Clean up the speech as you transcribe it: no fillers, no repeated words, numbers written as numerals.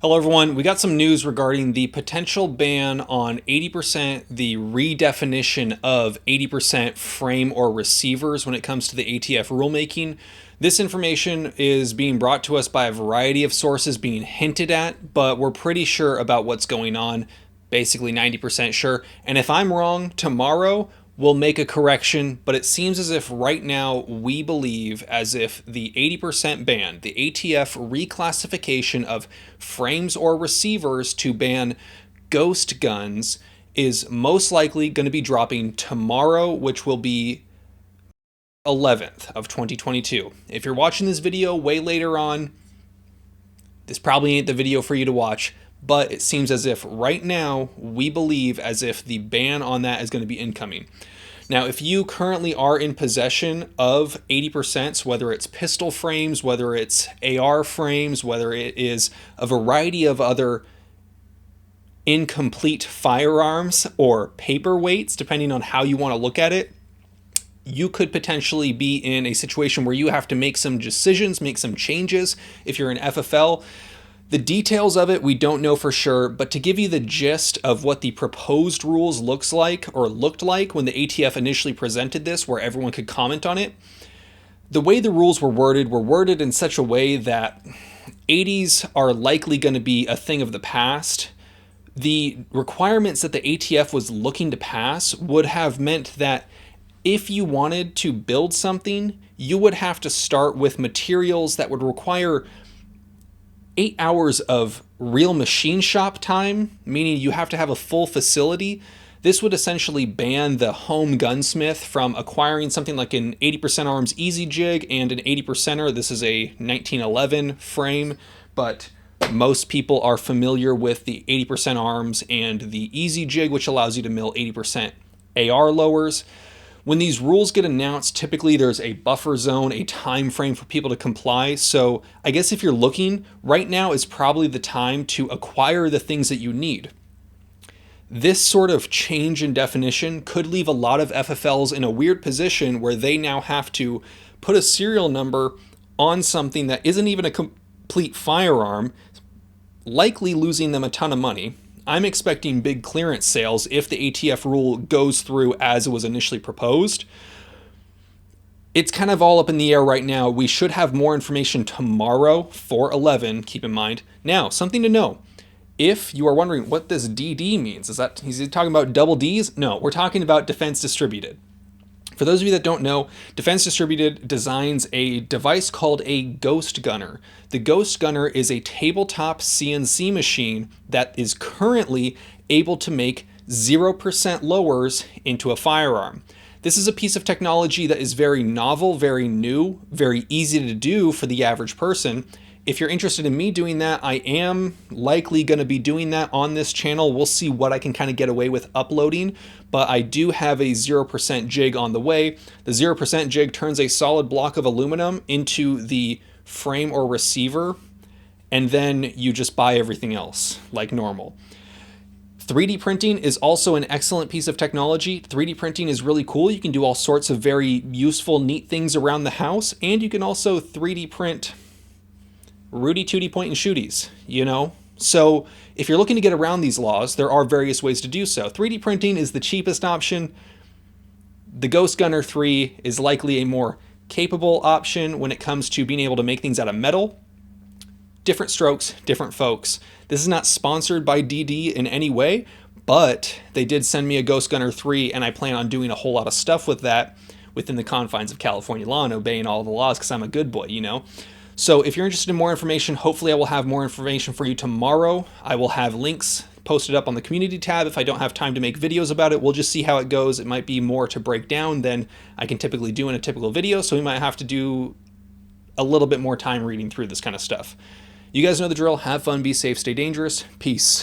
Hello everyone, we got some news regarding the potential ban on 80%, the redefinition of 80% frame or receivers when it comes to the ATF rulemaking. This information is being brought to us by a variety of sources being hinted at, but we're pretty sure about what's going on, basically 90% sure. And if I'm wrong, tomorrow we'll make a correction, but it seems as if right now we believe as if the 80% ban, the ATF reclassification of frames or receivers to ban ghost guns, is most likely going to be dropping tomorrow, which will be 11th of 2022. If you're watching this video way later on, this probably ain't the video for you to watch, but it seems as if right now we believe as if the ban on that is going to be incoming. Now, if you currently are in possession of 80%, whether it's pistol frames, whether it's AR frames, whether it is a variety of other incomplete firearms or paperweights, depending on how you want to look at it, you could potentially be in a situation where you have to make some decisions, make some changes if you're an FFL. The details of it we don't know for sure, but to give you the gist of what the proposed rules looked like when the ATF initially presented this, where everyone could comment on it, the way the rules were worded in such a way that 80s are likely going to be a thing of the past. The requirements that the ATF was looking to pass would have meant that if you wanted to build something, you would have to start with materials that would require 8 hours of real machine shop time, meaning you have to have a full facility. This would essentially ban the home gunsmith from acquiring something like an 80% Arms Easy Jig and an 80%er. This is a 1911 frame, but most people are familiar with the 80% Arms and the Easy Jig, which allows you to mill 80% AR lowers. When these rules get announced, typically there's a buffer zone, a time frame for people to comply. So I guess if you're looking, right now is probably the time to acquire the things that you need. This sort of change in definition could leave a lot of FFLs in a weird position where they now have to put a serial number on something that isn't even a complete firearm, likely losing them a ton of money. I'm expecting big clearance sales if the ATF rule goes through as it was initially proposed. It's kind of all up in the air right now. We should have more information tomorrow for 11, keep in mind. Now, something to know. If you are wondering what this DD means, is he talking about double Ds? No, we're talking about Defense Distributed. For those of you that don't know, Defense Distributed designs a device called a Ghost Gunner. The Ghost Gunner is a tabletop CNC machine that is currently able to make 0% lowers into a firearm. This is a piece of technology that is very novel, very new, very easy to do for the average person. If you're interested in me doing that, I am likely going to be doing that on this channel. We'll see what I can kind of get away with uploading, but I do have a 0% jig on the way. The 0% jig turns a solid block of aluminum into the frame or receiver, and then you just buy everything else like normal. 3D printing is also an excellent piece of technology. 3D printing is really cool. You can do all sorts of very useful, neat things around the house, and you can also 3D print Rudy Tooty point and shooties, So if you're looking to get around these laws, there are various ways to do so. 3D printing is the cheapest option. The Ghost Gunner 3 is likely a more capable option when it comes to being able to make things out of metal. Different strokes, different folks. This is not sponsored by DD in any way, but they did send me a Ghost Gunner 3, and I plan on doing a whole lot of stuff with that within the confines of California law and obeying all the laws because I'm a good boy, So if you're interested in more information, hopefully I will have more information for you tomorrow. I will have links posted up on the community tab. If I don't have time to make videos about it, we'll just see how it goes. It might be more to break down than I can typically do in a typical video, so we might have to do a little bit more time reading through this kind of stuff. You guys know the drill. Have fun, be safe, stay dangerous. Peace.